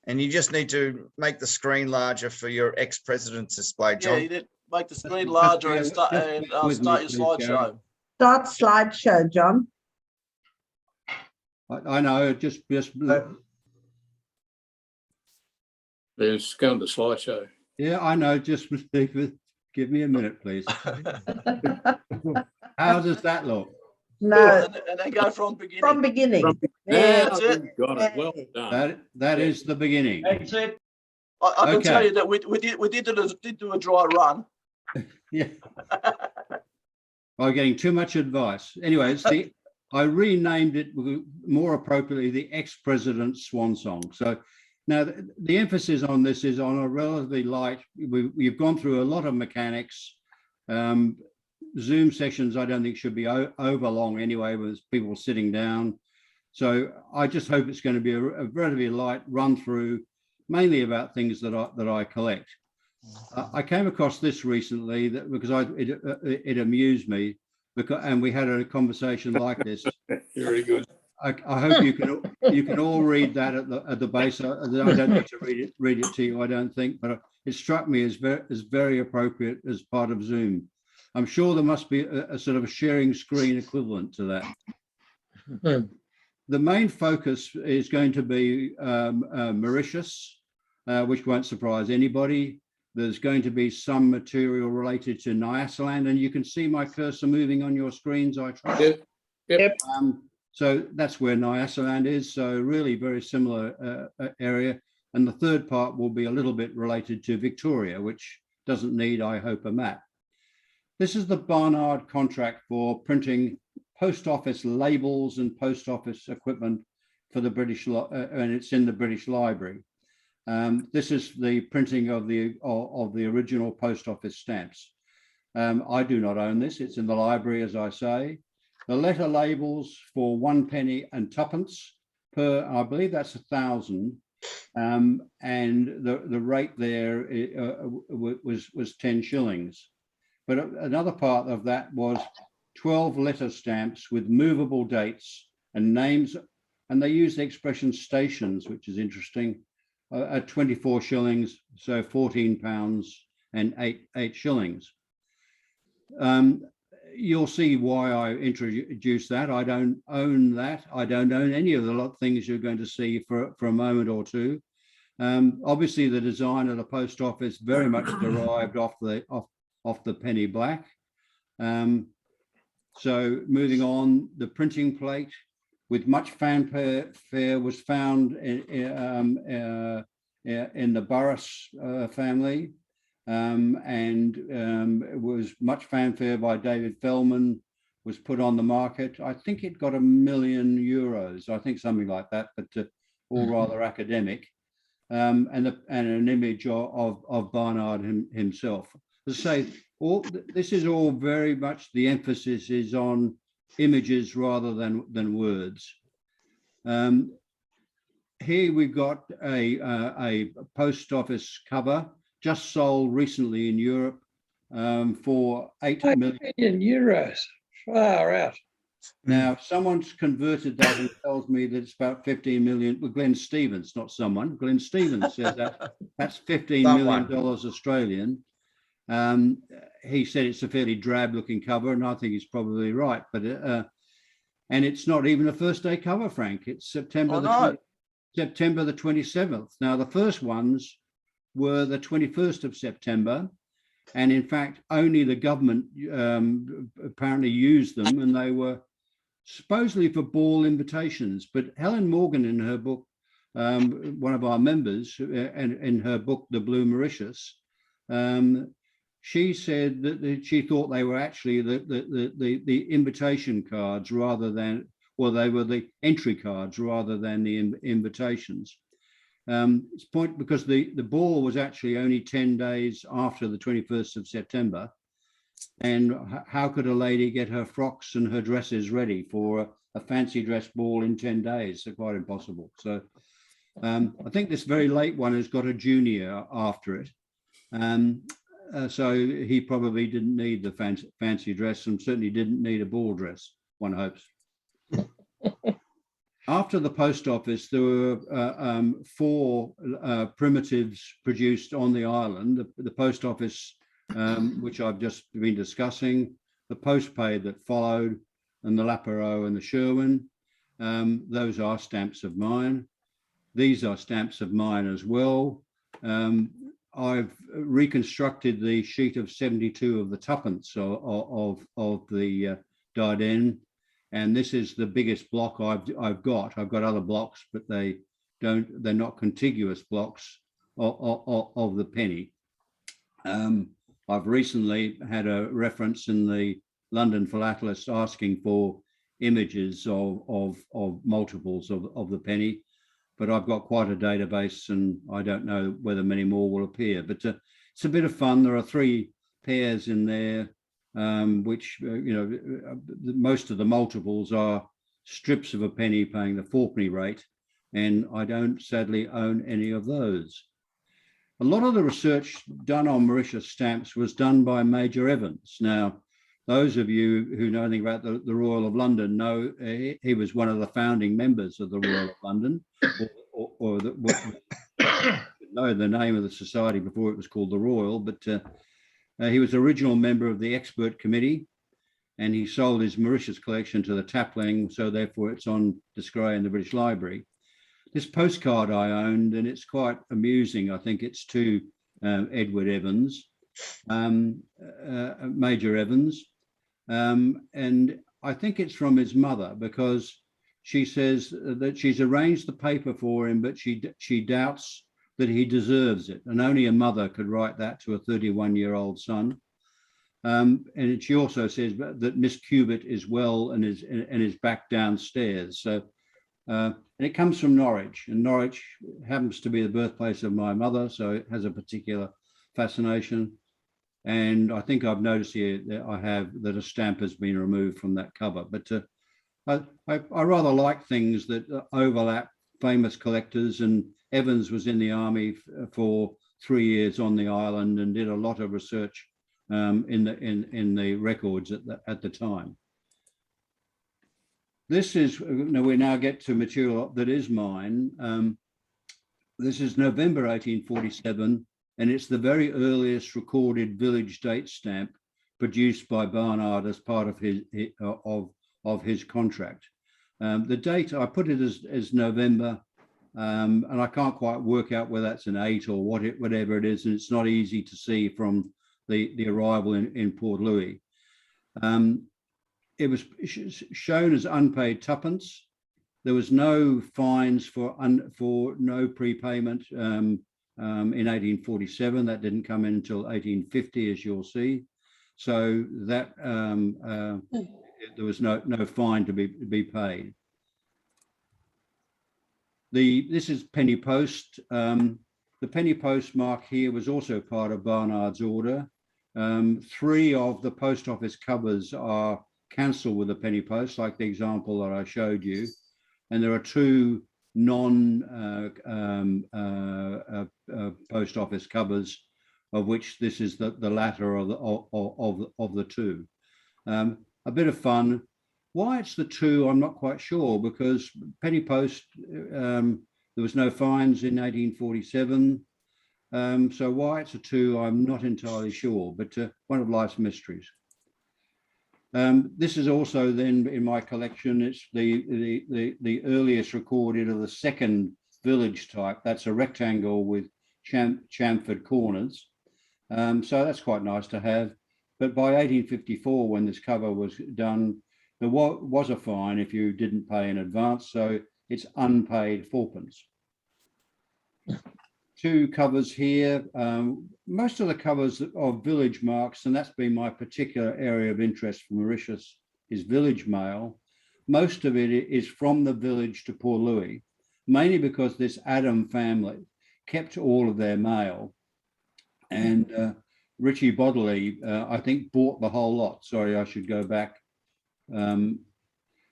And you just need to make the screen larger for your ex-president's display, John. Yeah, you did make the screen larger and start your slideshow. Start slideshow, John. I know, just There's going to slideshow. yeah, I know. Just give me a minute, please. How does that look? No, And then go from beginning. from beginning. Yeah, That's it. got it. Well done. That is the beginning. That's it. I can Okay. tell you that we did do a dry run. Yeah. I'm getting too much advice. Anyway, I renamed it more appropriately the ex-president's swan song. So now the emphasis on this is on a relatively light. We've gone through a lot of mechanics. Zoom sessions I don't think should be over long anyway, with people sitting down. So I just hope it's going to be a relatively light run through, mainly about things that I collect. I came across this recently because it amused me, and we had a conversation like this. Very good. I hope you can all read that at the base. I don't need to read it to you, I don't think, but it struck me as very appropriate as part of Zoom. I'm sure there must be a sort of a sharing screen equivalent to that. The main focus is going to be Mauritius, which won't surprise anybody. There's going to be some material related to Nyasaland, and you can see my cursor moving on your screens, I trust. Yep. So that's where Nyasaland is. So really very similar area. And the third part will be a little bit related to Victoria, which doesn't need, I hope, a map. This is the Barnard contract for printing post office labels and post office equipment for the British, and it's in the British Library. This is the printing of the original post office stamps. I do not own this. It's in the library, as I say. The letter labels for 1 penny and 2p per, I believe that's 1,000. And the rate there was 10 shillings. But another part of that was 12 letter stamps with movable dates and names. And they use the expression stations, which is interesting, at 24 shillings, so 14 pounds and 8 shillings. You'll see why I introduced that. I don't own that. I don't own any of the things you're going to see for a moment or two. Obviously, the design of the post office very much derived off the penny black. So moving on, the printing plate with much fanfare was found in the Burris family. It was much fanfare by David Fellman, was put on the market. I think it got €1 million, I think something like that, but all rather academic. And an image of Barnard himself. As I say, this is all very much, the emphasis is on images rather than words. Here we've got a post office cover just sold recently in Europe for €8 million. Far out. Now, someone's converted that and tells me that it's about 15 million. Well, Glenn Stevens, not someone. Glenn Stevens said that's $15 million Australian. He said it's a fairly drab-looking cover, and I think he's probably right. But and it's not even a first-day cover, Frank. It's September the 27th. Now, the first ones were the 21st of September, and in fact, only the government apparently used them, and they were supposedly for ball invitations. But Helen Morgan, in her book, one of our members, and in her book, The Blue Mauritius, she said that she thought they were actually the invitation cards rather than, well, they were the entry cards rather than the invitations. It's point because the ball was actually only 10 days after the 21st of September. And how could a lady get her frocks and her dresses ready for a fancy dress ball in 10 days? So quite impossible. So I think this very late one has got a junior after it. So he probably didn't need the fancy dress, and certainly didn't need a ball dress, one hopes. After the post office, there were 4 primitives produced on the island. The post office, which I've just been discussing, the postpaid that followed, and the Lapero and the Sherwin. Those are stamps of mine. These are stamps of mine as well. I've reconstructed the sheet of 72 of the tuppence of the Diden, and this is the biggest block I've got. I've got other blocks, but they're not contiguous blocks of the penny. I've recently had a reference in the London Philatelist asking for images of multiples of the penny, but I've got quite a database, and I don't know whether many more will appear. But it's a bit of fun. There are 3 pairs in there, which most of the multiples are strips of a penny paying the 4p rate, and I don't sadly own any of those. A lot of the research done on Mauritius stamps was done by Major Evans. Now, those of you who know anything about the Royal of London know he was one of the founding members of the Royal of London, or know the name of the society before it was called the Royal, but he was the original member of the expert committee, and he sold his Mauritius collection to the Tapling, so therefore it's on display in the British Library. This postcard I owned, and it's quite amusing. I think it's to Edward Evans, Major Evans. And I think it's from his mother, because she says that she's arranged the paper for him, but she doubts that he deserves it. And only a mother could write that to a 31-year-old son. And she also says that Miss Cubitt is well and is back downstairs. So, and it comes from Norwich, and Norwich happens to be the birthplace of my mother, so it has a particular fascination. And I think I've noticed here that a stamp has been removed from that cover. But I rather like things that overlap famous collectors, and Evans was in the army for 3 years on the island and did a lot of research in the records at the time. This is, we now get to material that is mine. This is November 1847. And it's the very earliest recorded village date stamp produced by Barnard as part of his contract. The date, I put it as November, and I can't quite work out whether that's an 8 or whatever it is, and it's not easy to see from the arrival in Port Louis. It was shown as unpaid tuppence. There was no fines for no prepayment. In 1847, that didn't come in until 1850, as you'll see. So that there was no fine to be paid. This is penny post. The penny post mark here was also part of Barnard's order. 3 of the post office covers are cancelled with the penny post, like the example that I showed you, and there are 2 post office covers, of which this is the latter of the 2. A bit of fun. Why it's the 2, I'm not quite sure, because penny post, there was no fines in 1847. So why it's a 2, I'm not entirely sure, but one of life's mysteries. This is also then in my collection. It's the earliest recorded of the 2nd village type. That's a rectangle with chamfered corners. So that's quite nice to have. But by 1854, when this cover was done, there was a fine if you didn't pay in advance. So it's unpaid 4p. 2 covers here. Most of the covers of village marks, and that's been my particular area of interest for Mauritius, is village mail. Most of it is from the village to Port Louis, mainly because this Adam family kept all of their mail. And Richie Bodley, I think, bought the whole lot. Sorry, I should go back.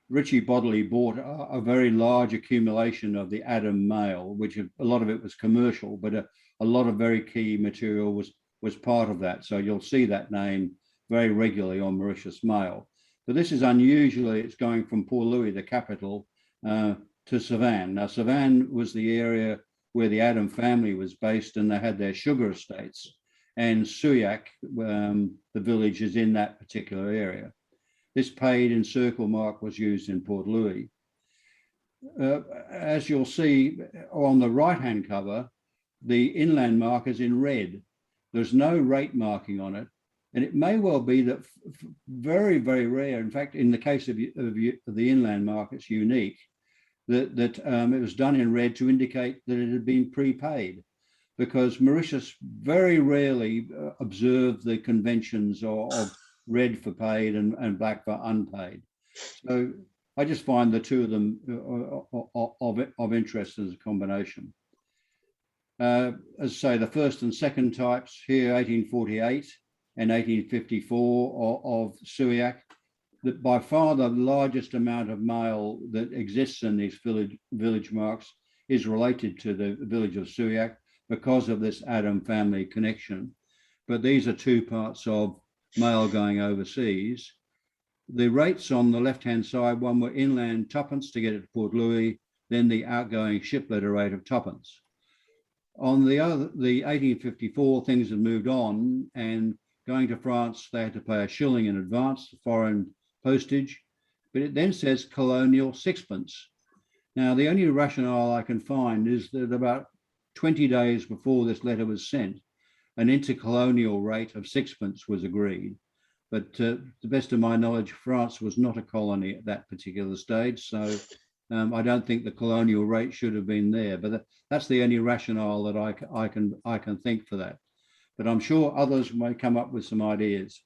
Richie Bodley bought a very large accumulation of the Adam mail, which a lot of it was commercial, but a lot of very key material was part of that. So you'll see that name very regularly on Mauritius mail. But this is unusually, it's going from Port Louis, the capital, to Savannah. Now, Savannah was the area where the Adam family was based, and they had their sugar estates. And Suyak, the village, is in that particular area. This paid in circle mark was used in Port Louis. As you'll see on the right-hand cover, the inland mark is in red. There's no rate marking on it. And it may well be that very, very rare, in fact, in the case of the inland mark, it's unique, that it was done in red to indicate that it had been prepaid, because Mauritius very rarely observed the conventions of red for paid and black for unpaid. So I just find the two of them of interest as a combination. As I say, the first and second types here, 1848 and 1854 of Suyak, that by far the largest amount of mail that exists in these village marks is related to the village of Suyak because of this Adam family connection. But these are two parts of mail going overseas. The rates on the left-hand side, one were inland twopence to get it to Port Louis, then the outgoing ship letter rate of twopence. On the other, the 1854, things had moved on, and going to France, they had to pay a shilling in advance, foreign postage, but it then says colonial sixpence. Now, the only rationale I can find is that about 20 days before this letter was sent, an intercolonial rate of sixpence was agreed. But to the best of my knowledge, France was not a colony at that particular stage. So I don't think the colonial rate should have been there, but that's the only rationale that I can think for that. But I'm sure others may come up with some ideas.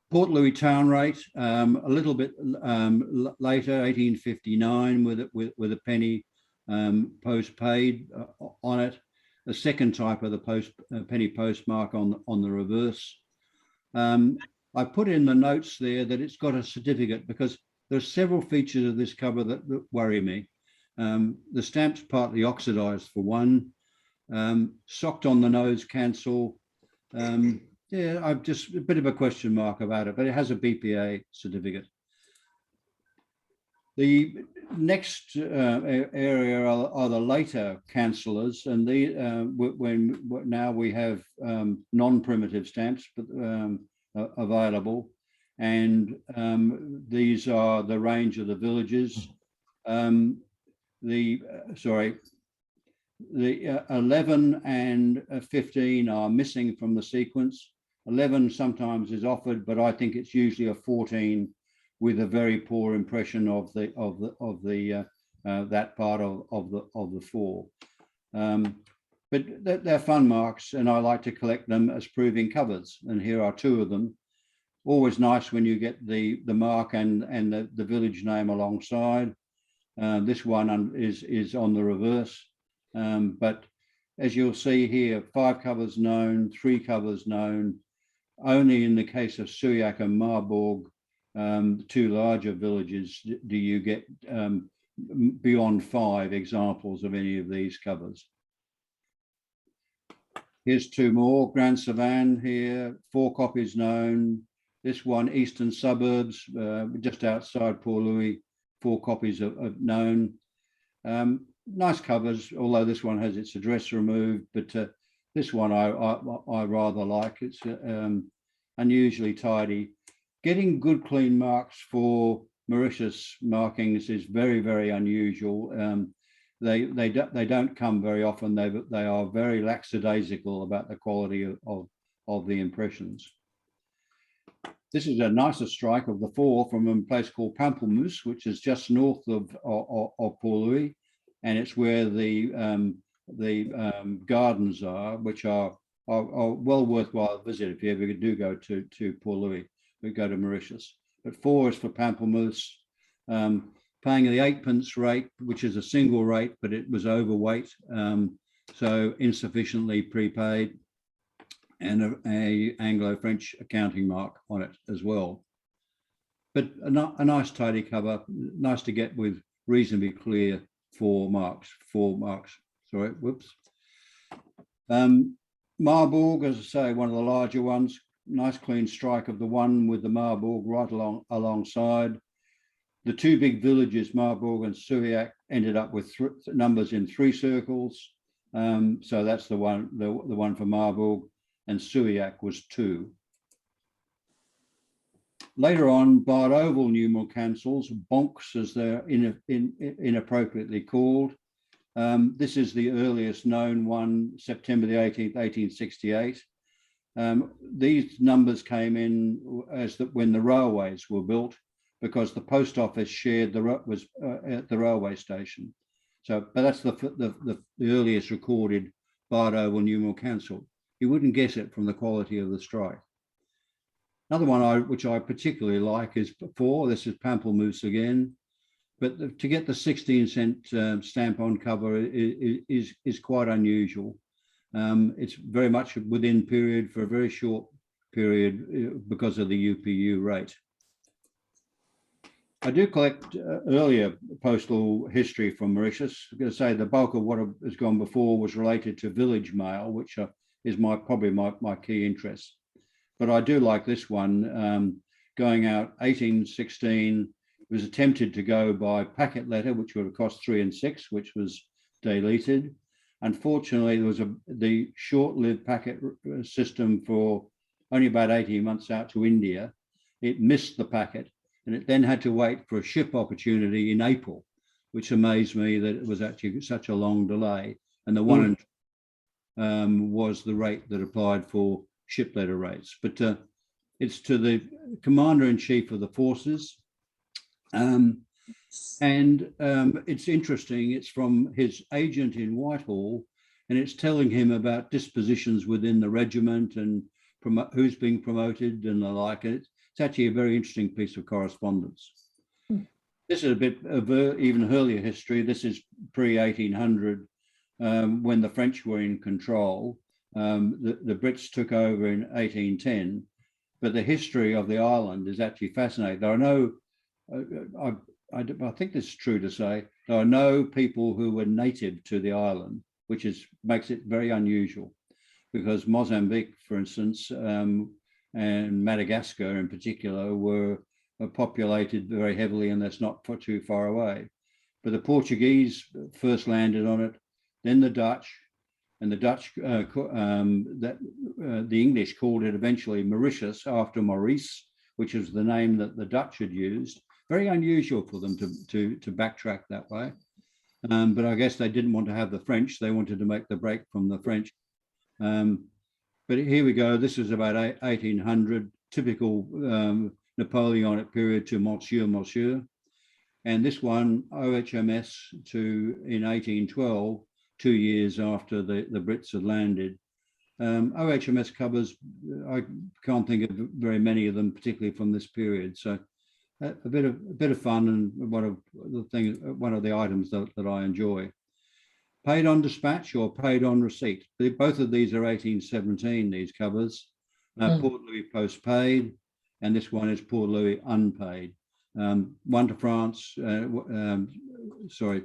Port Louis town rate, a little bit later, 1859, with a penny post-paid on it. The second type of the penny postmark on the reverse. I put in the notes there that it's got a certificate because there's several features of this cover that worry me. The stamp's partly oxidized for one, socked on the nose cancel. Yeah, I've just a bit of a question mark about it, but it has a BPA certificate. The next area are the later cancellors, and now we have non-primitive stamps available, and these are the range of the villages. The 11 and 15 are missing from the sequence. 11 sometimes is offered, but I think it's usually a 14 with a very poor impression of that part of the four. But they're fun marks, and I like to collect them as proving covers. And here are two of them. Always nice when you get the mark and the village name alongside. This one is on the reverse, but as you'll see here, 5 covers known, 3 covers known. Only in the case of Suyak and Marburg, the two larger villages, do you get beyond 5 examples of any of these covers. Here's 2 more. Grand Savannah here, 4 copies known. This one, Eastern Suburbs, just outside Port Louis, 4 copies of known. Nice covers, although this one has its address removed, but this one I rather like. It's unusually tidy. Getting good clean marks for Mauritius markings is very, very unusual. They don't come very often. They are very lackadaisical about the quality of the impressions. This is a nicer strike of the 4 from a place called Pamplemousse, which is just north of Port Louis, and it's where the gardens are, which are well worthwhile a visit if you ever do go to Port Louis. We go to Mauritius. But 4 is for Pamplemousse, paying the 8p rate, which is a single rate, but it was overweight, so insufficiently prepaid, and a Anglo-French accounting mark on it as well. But a nice tidy cover, nice to get with reasonably clear 4 marks. Sorry, whoops. Marburg, as I say, one of the larger ones. Nice clean strike of the 1 with the Marburg right alongside. The two big villages, Marburg and Suillac, ended up with numbers in 3 circles. So that's the one for Marburg, and Suillac was 2. Later on, barred oval numeral cancels, bonks as they're inappropriately called. This is the earliest known one, September the 18th, 1868. These numbers came in when the railways were built, because the post office shared at the railway station. So, but that's the earliest recorded barred oval numeral cancel. You wouldn't guess it from the quality of the strike. Another one which I particularly like is 4. This is Pamplemousse again, but to get the 16-cent stamp on cover is quite unusual. It's very much within period for a very short period because of the UPU rate. I do collect earlier postal history from Mauritius. I'm going to say the bulk of what has gone before was related to village mail, which is probably my key interest. But I do like this one, going out 1816. It was attempted to go by packet letter, which would have cost 3 and 6, which was deleted. Unfortunately, there was the short-lived packet system for only about 18 months out to India. It missed the packet, and it then had to wait for a ship opportunity in April, which amazed me that it was actually such a long delay. And the one was the rate that applied for ship letter rates. But it's to the commander-in-chief of the forces. It's interesting. It's from his agent in Whitehall, and it's telling him about dispositions within the regiment and who's being promoted and the like. It's actually a very interesting piece of correspondence. This is a bit of even earlier history. This is pre-1800, when the French were in control. The Brits took over in 1810, but the history of the island is actually fascinating. There are no, I think this is true to say, there are no people who were native to the island, which makes it very unusual, because Mozambique, for instance, and Madagascar in particular were populated very heavily, and that's not too far away. But the Portuguese first landed on it, then the Dutch, and the English called it eventually Mauritius after Maurice, which is the name that the Dutch had used. Very unusual for them to backtrack that way. But I guess they didn't want to have the French. They wanted to make the break from the French. But here we go. This is about 1800, typical Napoleonic period to Monsieur. And this one, OHMS in 1812, 2 years after the Brits had landed. OHMS covers, I can't think of very many of them, particularly from this period. So a bit of fun, and one of the items that I enjoy. Paid on dispatch or paid on receipt. Both of these are 1817, these covers. Port Louis postpaid, and this one is Port Louis unpaid. One to France, sorry,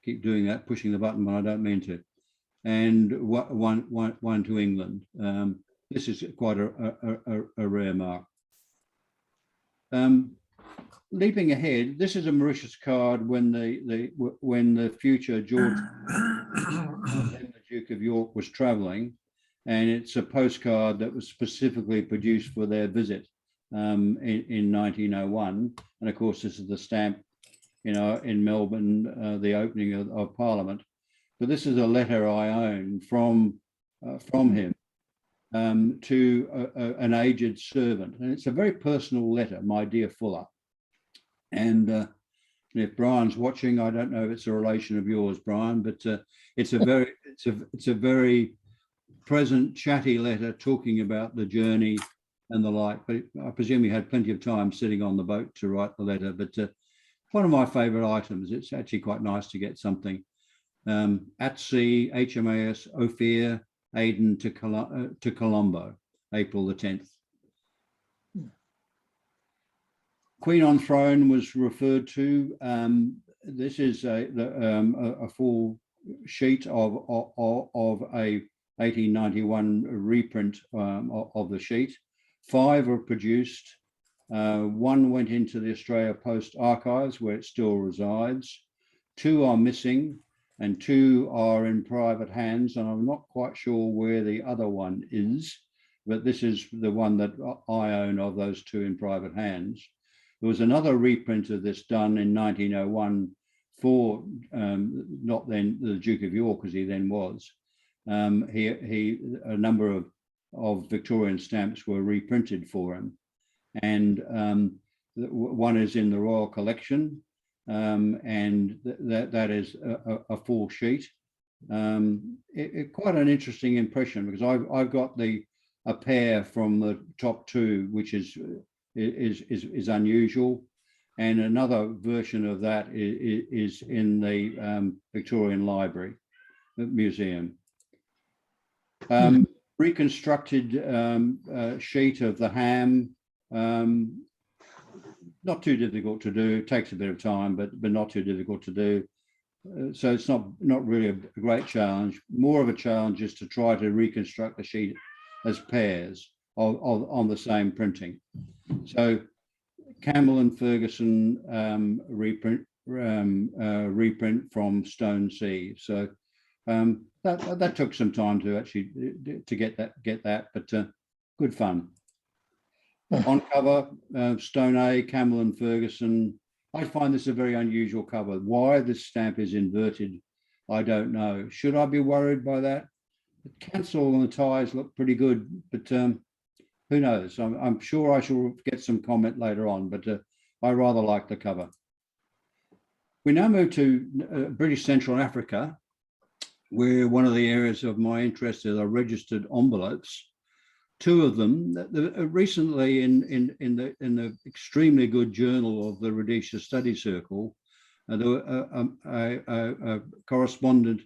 keep doing that, pushing the button when I don't mean to. And one to England. This is quite a rare mark. Leaping ahead, this is a Mauritius card when the future George, the Duke of York, was travelling, and it's a postcard that was specifically produced for their visit in 1901. And of course, this is the stamp, in Melbourne, the opening of Parliament. But this is a letter I own from him to an aged servant, and it's a very personal letter, my dear Fuller. And if Brian's watching, I don't know if it's a relation of yours, Brian, but it's a very present, chatty letter talking about the journey and the like. But I presume you had plenty of time sitting on the boat to write the letter. But one of my favourite items. It's actually quite nice to get something. At sea, HMAS Ophir, Aden to Colombo, April the 10th. Queen on Throne was referred to. This is a full sheet of a 1891 reprint of the sheet. 5 are produced. One went into the Australia Post Archives, where it still resides. 2 are missing, and 2 are in private hands, and I'm not quite sure where the other one is, but this is the one that I own of those 2 in private hands. There was another reprint of this done in 1901 for not then the Duke of York, as he then was. A number of Victorian stamps were reprinted for him, and one is in the Royal Collection, and that is a full sheet. Quite an interesting impression, because I've got a pair from the top 2, which is unusual, and another version of that is in the Victorian Library Museum. Reconstructed sheet of the ham, not too difficult to do. Takes a bit of time, but not too difficult to do. So it's not really a great challenge. More of a challenge is to try to reconstruct the sheet as pairs on the same printing. So Campbell and Ferguson reprint from Stone Sea. So that took some time to actually to get that, but good fun. On cover, Stone A, Campbell and Ferguson. I find this a very unusual cover. Why this stamp is inverted, I don't know. Should I be worried by that? The cancel and the ties look pretty good, but who knows? I'm sure I shall get some comment later on, but I rather like the cover. We now move to British Central Africa, where one of the areas of my interest is registered envelopes. 2 of them recently in the extremely good journal of the Rhodesia Study Circle, a correspondent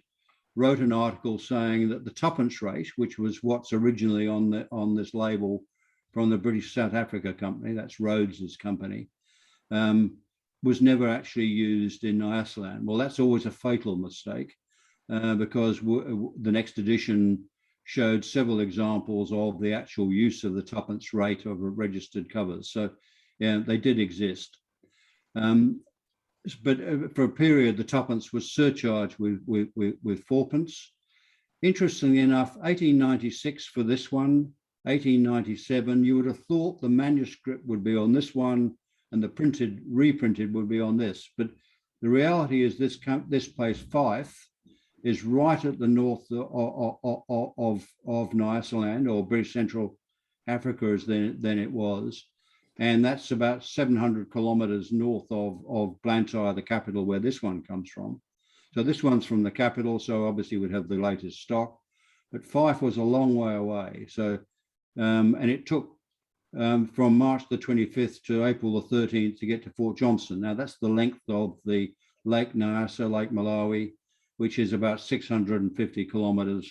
wrote an article saying that the 2p rate, which was what's originally on this label from the British South Africa company, that's Rhodes's company, was never actually used in Nyasaland. Well, that's always a fatal mistake, because the next edition showed several examples of the actual use of the 2p rate of registered covers. So yeah, they did exist. But for a period, the 2p was surcharged with 4p. Interestingly enough, 1896 for this one, 1897, you would have thought the manuscript would be on this one and the reprinted would be on this. But the reality is this place, Fife, is right at the north of Nyasaland, or British Central Africa as then it was. And that's about 700 kilometers north of Blantyre, the capital where this one comes from. So this one's from the capital, so obviously we'd have the latest stock. But Fife was a long way away. So, and it took from March the 25th to April the 13th to get to Fort Johnson. Now that's the length of the Lake Nyasa, Lake Malawi, which is about 650 kilometers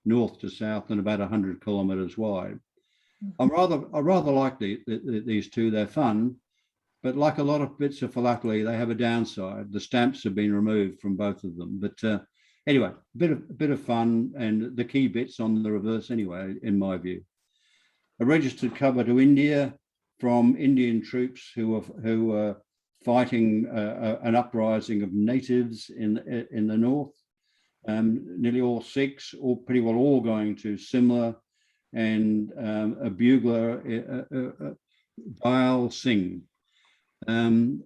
north to south and about 100 kilometers wide. I rather like these 2. They're fun, but like a lot of bits of philately, they have a downside. The stamps have been removed from both of them. But anyway, a bit of fun, and the key bits on the reverse anyway, in my view. A registered cover to India from Indian troops who were fighting an uprising of natives in the north. Nearly all Sikhs, pretty well all going to Simla, and a bugler, Dayal Singh, and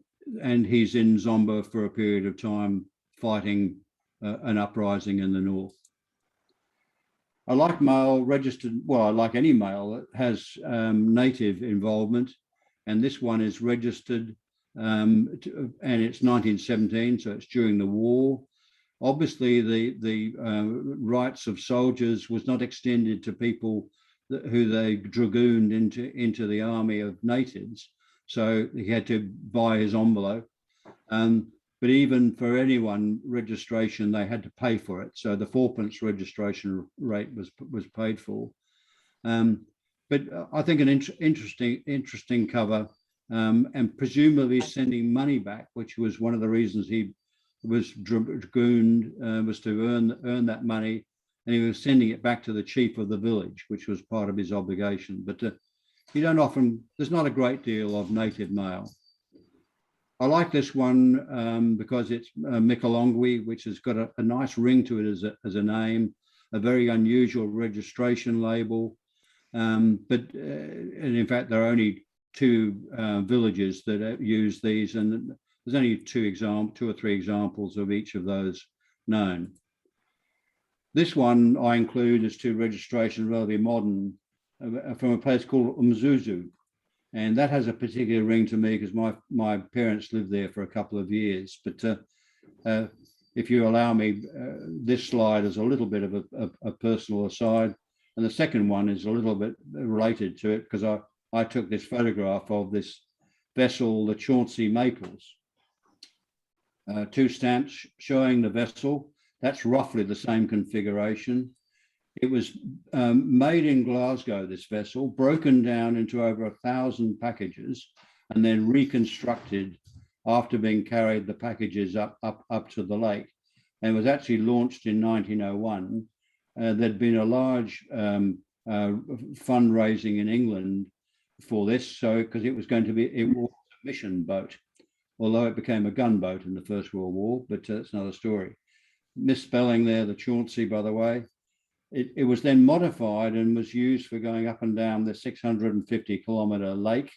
he's in Zomba for a period of time fighting an uprising in the north. I like mail registered, well, I like any mail that has native involvement, and this one is registered, and it's 1917, so it's during the war. Obviously, the rights of soldiers was not extended to people who they dragooned into the army of natives. So he had to buy his envelope. But even for anyone registration, they had to pay for it. So the 4p registration rate was paid for. But I think an interesting cover, and presumably sending money back, which was one of the reasons he was dragooned, was to earn that money, and he was sending it back to the chief of the village, which was part of his obligation. But you don't often, there's not a great deal of native mail. I like this one because it's Mikalongwi, which has got a nice ring to it as a name, a very unusual registration label. And in fact, there are only 2 villages that use these, and there's only 2 or 3 examples of each of those known. This one I include as to registration, relatively modern, from a place called Umzuzu. And that has a particular ring to me because my parents lived there for a couple of years. But if you allow me, this slide is a little bit of a personal aside. And the second one is a little bit related to it because I took this photograph of this vessel, the Chauncey Maples. 2 stamps showing the vessel. That's roughly the same configuration. It was made in Glasgow, this vessel, broken down into over 1,000 packages and then reconstructed after being carried the packages up to the lake, and was actually launched in 1901. There'd been a large fundraising in England for this, so because it was going to be a mission boat, although it became a gunboat in the First World War, but that's another story. Misspelling there, the Chauncey, by the way. It was then modified and was used for going up and down the 650-kilometre lake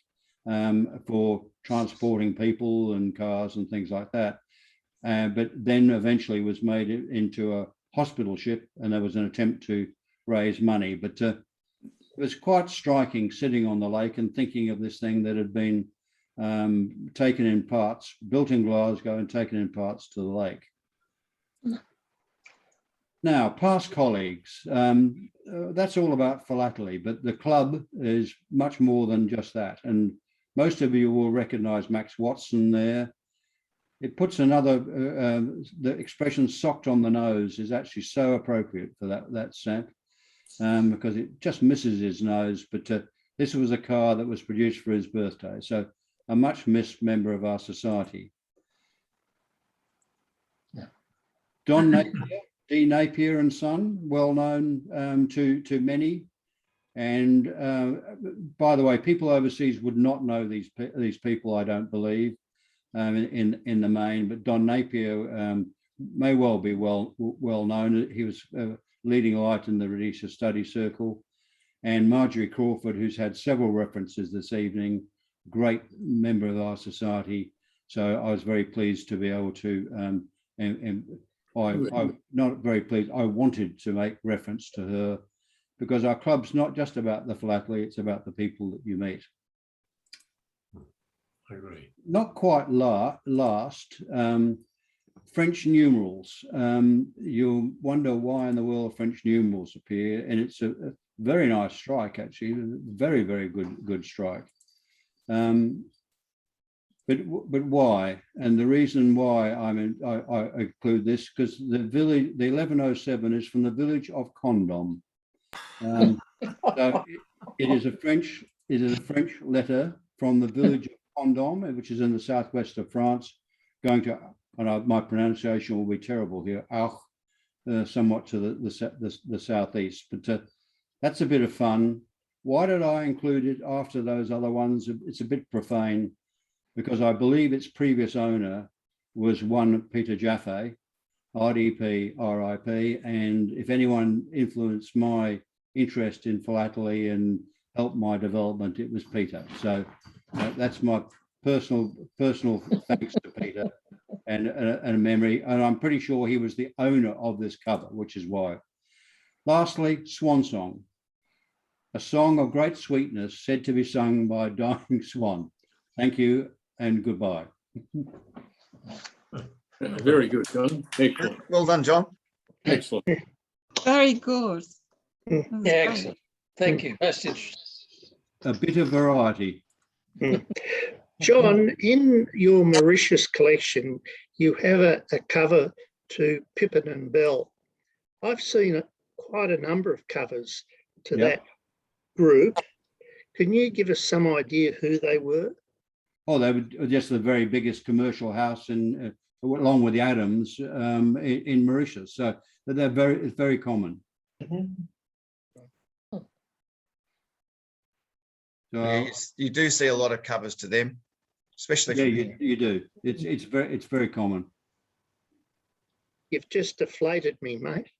for transporting people and cars and things like that. But then eventually was made into a hospital ship, and there was an attempt to raise money. But it was quite striking sitting on the lake and thinking of this thing that had been taken in parts, built in Glasgow and taken in parts to the lake. Now, past colleagues, that's all about philately, but the club is much more than just that. And most of you will recognize Max Watson there. It puts another, the expression socked on the nose is actually so appropriate for that stamp because it just misses his nose. But this was a car that was produced for his birthday. So a much missed member of our society. Yeah. Don Napier. D. Napier and Son, well known to many, and by the way, people overseas would not know these people, I don't believe, in the main. But Don Napier may well be well known. He was leading light in the Rhodesia Study Circle, and Marjorie Crawford, who's had several references this evening, great member of our society. So I was very pleased to be able to. I'm not very pleased. I wanted to make reference to her because our club's not just about the philately, it's about the people that you meet. I agree. Not quite last, French numerals. You'll wonder why in the world French numerals appear, and it's a very nice strike, actually, very, very good strike. But why? And the reason why I include this because the 1107 is from the village of Condom. So it is a French letter from the village of Condom, which is in the southwest of France, going to, and my pronunciation will be terrible here, Auch, somewhat to the southeast. But that's a bit of fun. Why did I include it after those other ones? It's a bit profane, because I believe its previous owner was one Peter Jaffe, RDP, RIP, and if anyone influenced my interest in philately and helped my development, it was Peter. So that's my personal thanks to Peter and a memory, and I'm pretty sure he was the owner of this cover, which is why. Lastly, Swan Song, a song of great sweetness said to be sung by a dying swan. Thank you and goodbye. Very good, John. Excellent. Well done, John. Excellent. Very good. Yeah, That was great. excellent. Thank you. Most interesting. A bit of variety. John, in your Mauritius collection, you have a cover to Pippin and Bell. I've seen quite a number of covers to that group. Can you give us some idea who they were? Oh, they were just the very biggest commercial house in, along with the Adams, in Mauritius. So it's very common. So You do see a lot of covers to them, especially yeah, from you, here. you do. It's very common. You've just deflated me, mate.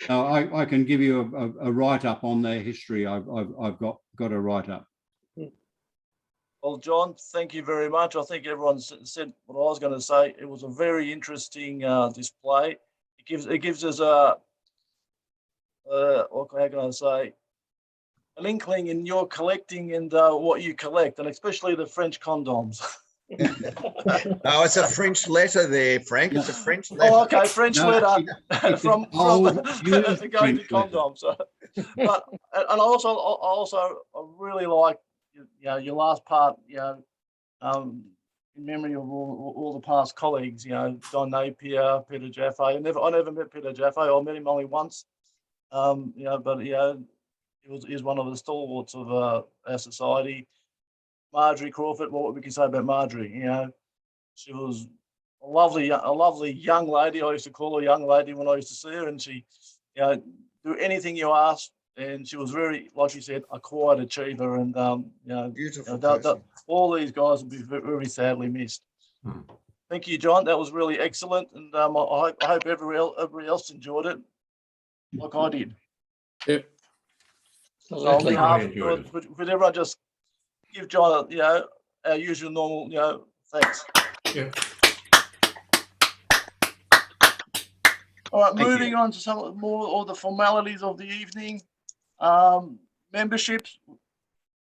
I can give you a write up on their history. I've got a write up. Well, John, thank you very much. I think everyone said what I was going to say. It was a very interesting display. It gives us a how can I say, an inkling in your collecting and what you collect, and especially the French condoms. Oh, it's a French letter there, Frank. It's a French letter. Oh, okay, French No, letter it's from an old, used going to French letter. condoms. But and I really like your last part. In memory of all the past colleagues. Don Napier, Peter Jaffe. I never met Peter Jaffe. I met him only once. But he was one of the stalwarts of our society. Marjorie Crawford, what we can say about Marjorie, she was a lovely young lady. I used to call her young lady when I used to see her, and she, do anything you asked, and she was very, like you said, a quiet achiever, and Beautiful. all these guys will be very sadly missed. Thank you, John. That was really excellent, and I hope everybody else enjoyed it, like I did. Yep. So on Absolutely. behalf, could everyone just give John, our usual normal, thanks. Yeah. All right, Thank moving on to some more of the formalities of the evening. Memberships.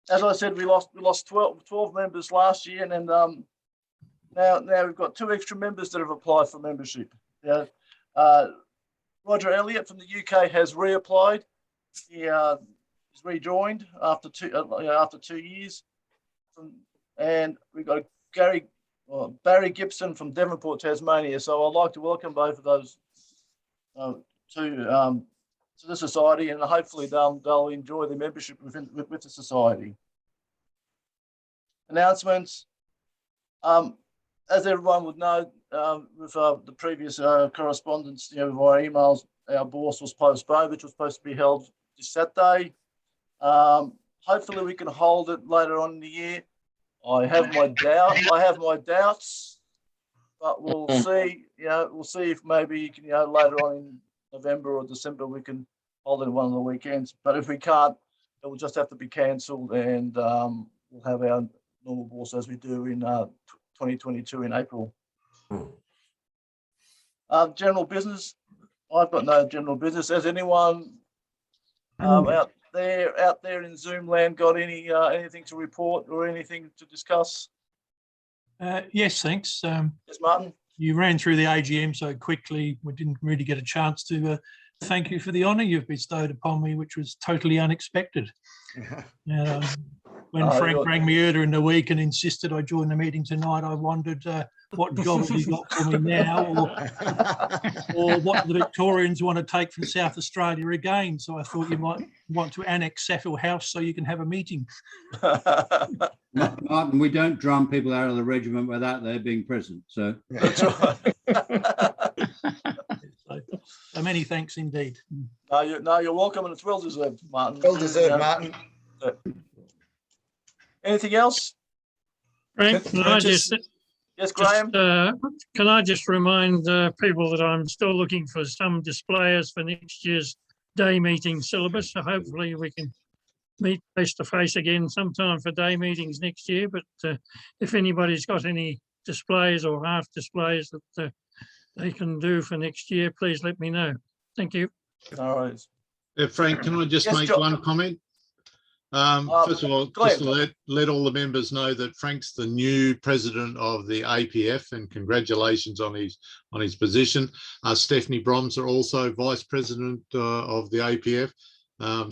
As I said, we lost 12 members last year, and then now we've got 2 extra members that have applied for membership. Roger Elliott from the UK has reapplied. He is rejoined after 2 years, and we've got Barry Gibson from Devonport, Tasmania. So I'd like to welcome both of those to the society, and hopefully they'll enjoy the membership with the society. Announcements. As everyone would know, with the previous correspondence, via emails, our bourse was postponed, which was supposed to be held this Saturday. Hopefully we can hold it later on in the year. I have my doubts, but we'll see. We'll see if maybe later on in November or December we can hold it one of the weekends. But if we can't, it will just have to be cancelled, and we'll have our normal bourse as we do in 2022 in April. General business. I've got no general business. Has anyone out there in Zoom land got anything to report or anything to discuss? Yes, thanks. Yes, Martin. You ran through the AGM so quickly, we didn't really get a chance to thank you for the honour you've bestowed upon me, which was totally unexpected. When Frank rang me earlier in the week and insisted I join the meeting tonight, I wondered what job have you got for me now, or what the Victorians want to take from South Australia again. So I thought you might want to annex Saffel House so you can have a meeting. Martin, we don't drum people out of the regiment without their being present. So That's right. So many thanks indeed. No, you're welcome, and it's well deserved, Martin. Well deserved, Martin. Anything else? Frank, can I just Yes, Graham. can I just remind people that I'm still looking for some displayers for next year's day meeting syllabus. So hopefully we can meet face to face again sometime for day meetings next year. But if anybody's got any displays or half displays that they can do for next year, please let me know. Thank you. All right. Frank, can I just make one comment? First of all, just to let all the members know that Frank's the new president of the APF, and congratulations on his position. Stephanie Broms are also vice president of the APF.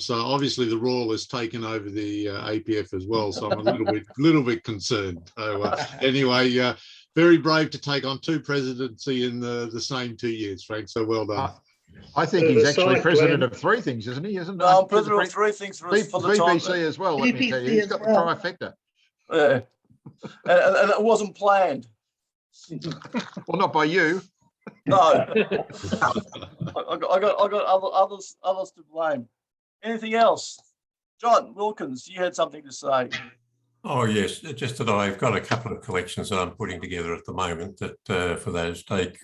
So obviously the Royal has taken over the APF as well. So I'm a little bit concerned. So anyway, very brave to take on 2 presidency in the same 2 years, Frank. So well done. I think he's actually president of 3 things, isn't he? No, I'm president of 3 things for the time. BBC as well, let me tell you. He's got the trifecta. Yeah. And it wasn't planned. Well, not by you. No. I got others to blame. Anything else? John Wilkins, you had something to say. Oh, yes, just that I've got a couple of collections that I'm putting together at the moment that for those take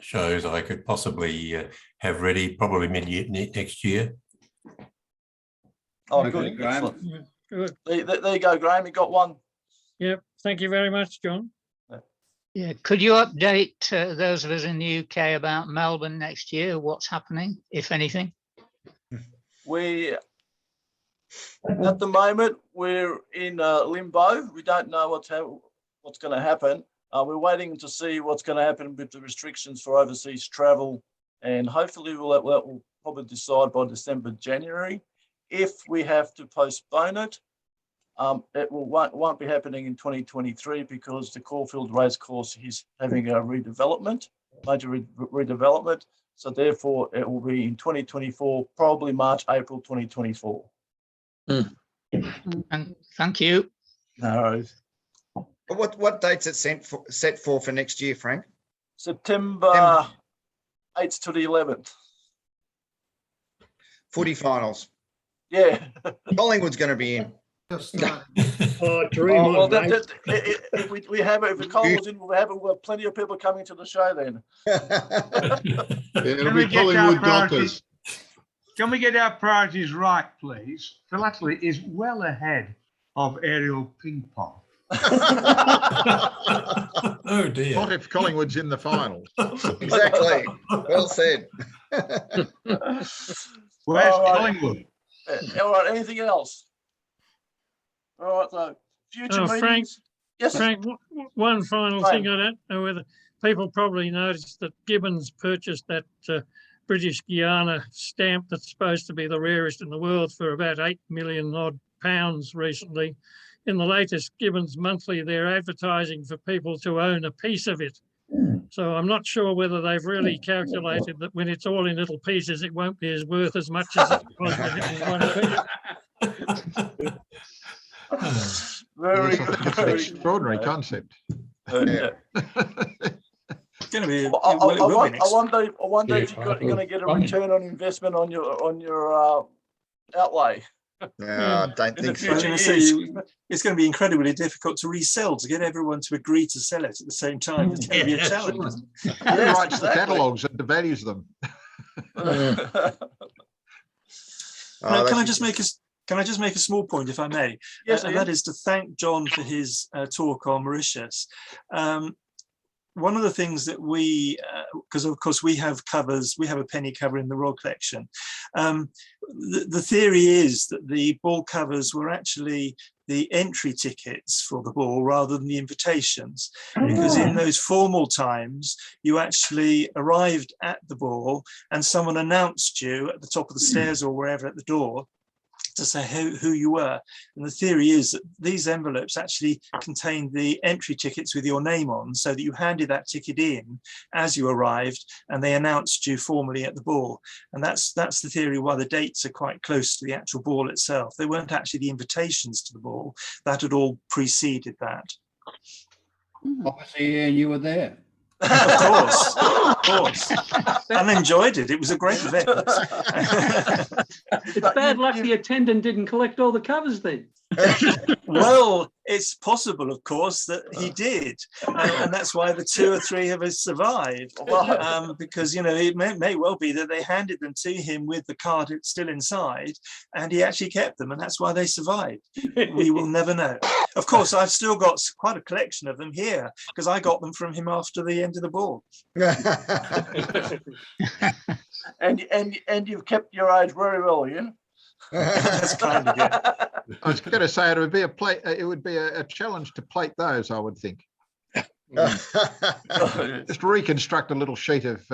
shows I could possibly have ready probably mid-year next year. Oh, Okay, good. Graham. Excellent. Good. There you go, Graham. You got one. Yep. Thank you very much, John. Yeah, could you update those of us in the UK about Melbourne next year? What's happening, if anything? We, at the moment, we're in limbo. We don't know what's going to happen. We're waiting to see what's going to happen with the restrictions for overseas travel, and hopefully we'll probably decide by December, January. If we have to postpone it, it won't be happening in 2023 because the Caulfield Racecourse is having a redevelopment, major redevelopment. So therefore, it will be in 2024, probably March, April 2024. And thank you. No worries. What date's it set for next year, Frank? September 8th to the 11th. Footy finals. Yeah. Collingwood's going to be in. Oh, dream on, mate. If we have it, if the Collingwood's in, we'll have plenty of people coming to the show then. It'll be Collingwood Dockers. Can we get our priorities right, please? Philatelic is well ahead of aerial ping pong. Oh dear. What if Collingwood's in the final? Exactly. Well said. Where's Collingwood? All right, anything else? All right, so future meetings. Frank, yes, Frank, one final thing. I don't know whether people probably noticed that Gibbons purchased that British Guiana stamp that's supposed to be the rarest in the world for about £8 million odd recently. In the latest Gibbons Monthly, they're advertising for people to own a piece of it. So I'm not sure whether they've really calculated that when it's all in little pieces, it won't be as worth as much as it was when it was one piece. Very Yes, I think it's an extraordinary concept. It's going to be. I wonder if you're going to get a return on investment on your outlay. No, I don't think so. It's going to be incredibly difficult to resell, to get everyone to agree to sell it at the same time. It's going to be a challenge. Who writes the catalogues and devalues them? Can I just make a small point, if I may? Yes, and that is to thank John for his talk on Mauritius. One of the things that we, because of course we have covers, we have a penny cover in the Royal Collection. The theory is that the ball covers were actually the entry tickets for the ball rather than the invitations, because in those formal times you actually arrived at the ball and someone announced you at the top of the stairs or wherever at the door to say who you were. And the theory is that these envelopes actually contained the entry tickets with your name on, so that you handed that ticket in as you arrived and they announced you formally at the ball. And that's the theory why the dates are quite close to the actual ball itself. They weren't actually the invitations to the ball. That had all preceded that. Obviously, Ian, you were there. Of course, and enjoyed it. It was a great event. It's bad luck the attendant didn't collect all the covers then. Well, it's possible, of course, that he did, and that's why the 2 or 3 of us survived. Because it may well be that they handed them to him with the card still inside, and he actually kept them, and that's why they survived. We will never know. Of course, I've still got quite a collection of them here because I got them from him after the end of the ball. and you've kept your age very well, Ian. That's kind of it. I was going to say it would be a challenge to plate those, I would think. Just reconstruct a little sheet of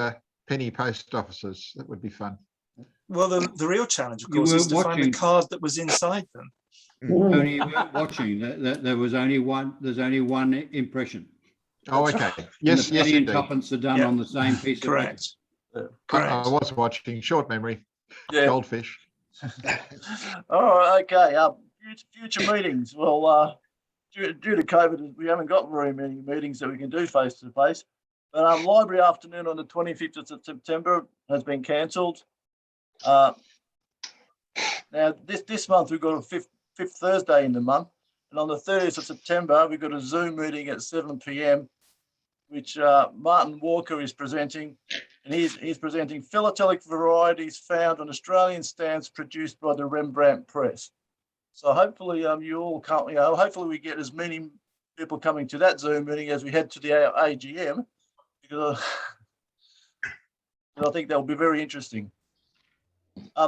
penny post offices. That would be fun. Well, the real challenge, of course, is to find the card that was inside them. Only you weren't watching. There was only one. There's only one impression. Oh, okay. Yes, yes, indeed. Tuppence are done on the same piece of paper. Correct. I was watching. Short memory. Yeah. Goldfish. All right. Okay. Future meetings. Well, due to COVID, we haven't got very many meetings that we can do face to face. But library afternoon on the 25th of September has been cancelled. Now, this month we've got a fifth Thursday in the month, and on the 30th of September we've got a Zoom meeting at 7 p.m. which Martin Walker is presenting, and he's presenting philatelic varieties found on Australian stamps produced by the Rembrandt Press. So hopefully you all come, hopefully we get as many people coming to that Zoom meeting as we had to the AGM, because I think that'll be very interesting.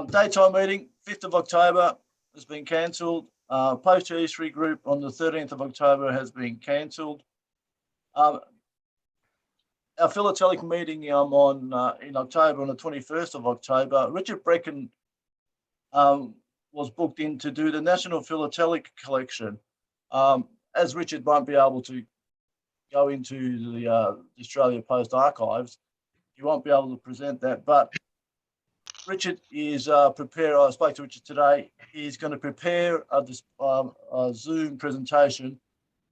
Daytime meeting, 5th of October has been cancelled. Poster history group on the 13th of October has been cancelled. Our philatelic meeting in October, on the 21st of October, Richard Brecken was booked in to do the National Philatelic Collection. As Richard won't be able to go into the Australia Post archives, he won't be able to present that, but Richard is prepared. I spoke to Richard today. He's going to prepare a Zoom presentation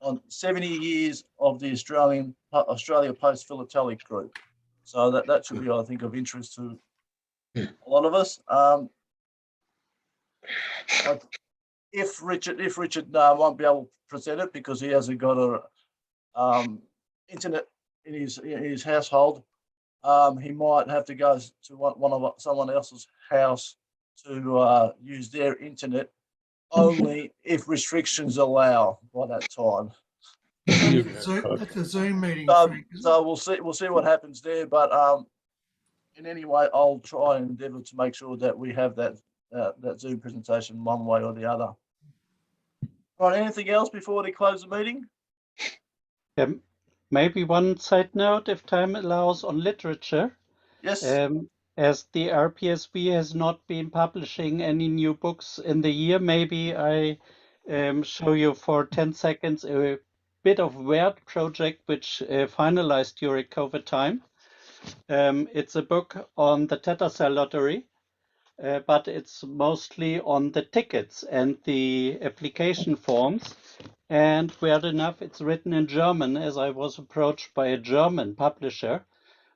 on 70 years of the Australia Post Philatelic Group. So that should be, I think, of interest to a lot of us. If Richard won't be able to present it because he hasn't got a internet in his household, he might have to go to someone else's house to use their internet, only if restrictions allow by that time. That's a Zoom meeting. So we'll see what happens there. But in any way, I'll try and endeavour to make sure that we have that Zoom presentation one way or the other. All right. Anything else before we close the meeting? Maybe one side note, if time allows, on literature. Yes. As the Rpsv has not been publishing any new books in the year, maybe I show you for 10 seconds a bit of weird project which finalized during COVID time. It's a book on the Tattersall lottery, but it's mostly on the tickets and the application forms. And weird enough, it's written in German, as I was approached by a German publisher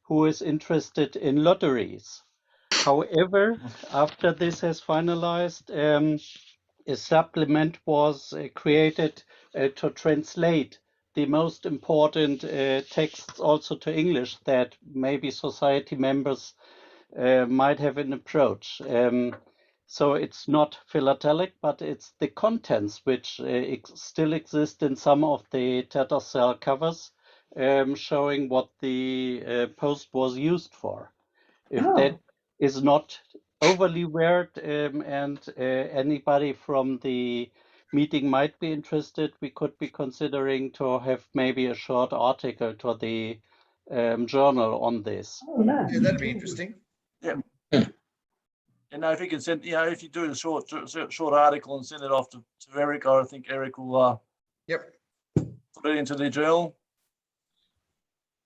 who is interested in lotteries. However, after this has finalized, a supplement was created to translate the most important texts also to English that maybe society members might have an approach. So it's not philatelic, but it's the contents which still exist in some of the Tattersall covers, showing what the post was used for. If that is not overly weird and anybody from the meeting might be interested, we could be considering to have maybe a short article to the journal on this. Yeah, that'd be interesting. Yeah. And if you can send, if you do a short article and send it off to Eric, I think Eric will put it into the journal.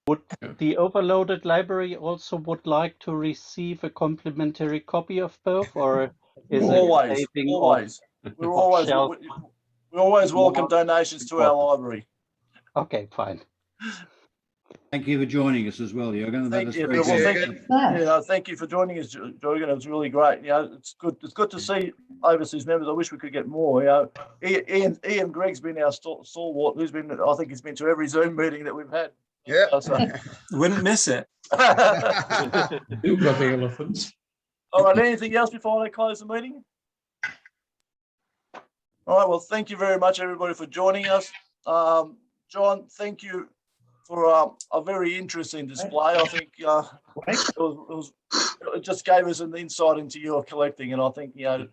Would the overloaded library also would like to receive a complimentary copy of both, or is always, it saving always? We always welcome donations to our library. Okay, fine. Thank you for joining us as well, Jürgen. Thank you. Very Thank you for joining us, Jürgen. It was really great. It's good. It's good to see overseas members. I wish we could get more. Ian Gregg's been our stalwart. He's been to every Zoom meeting that we've had. Yeah, wouldn't miss it. You've got the elephants. All right. Anything else before I close the meeting? All right. Well, thank you very much, everybody, for joining us. John, thank you for a very interesting display. I think it just gave us an insight into your collecting, and I think you're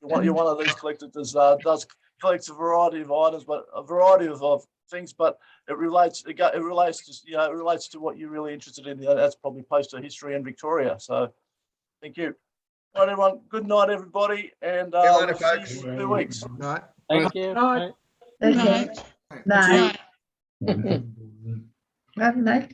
one of these collectors that does collects a variety of items, but a variety of things. But it relates to what you're really interested in. That's probably poster history and Victoria. So, thank you. All right, everyone. Good night, everybody, and we'll see you in 2 weeks. Night. Thank you. Night. Night. Night. Night.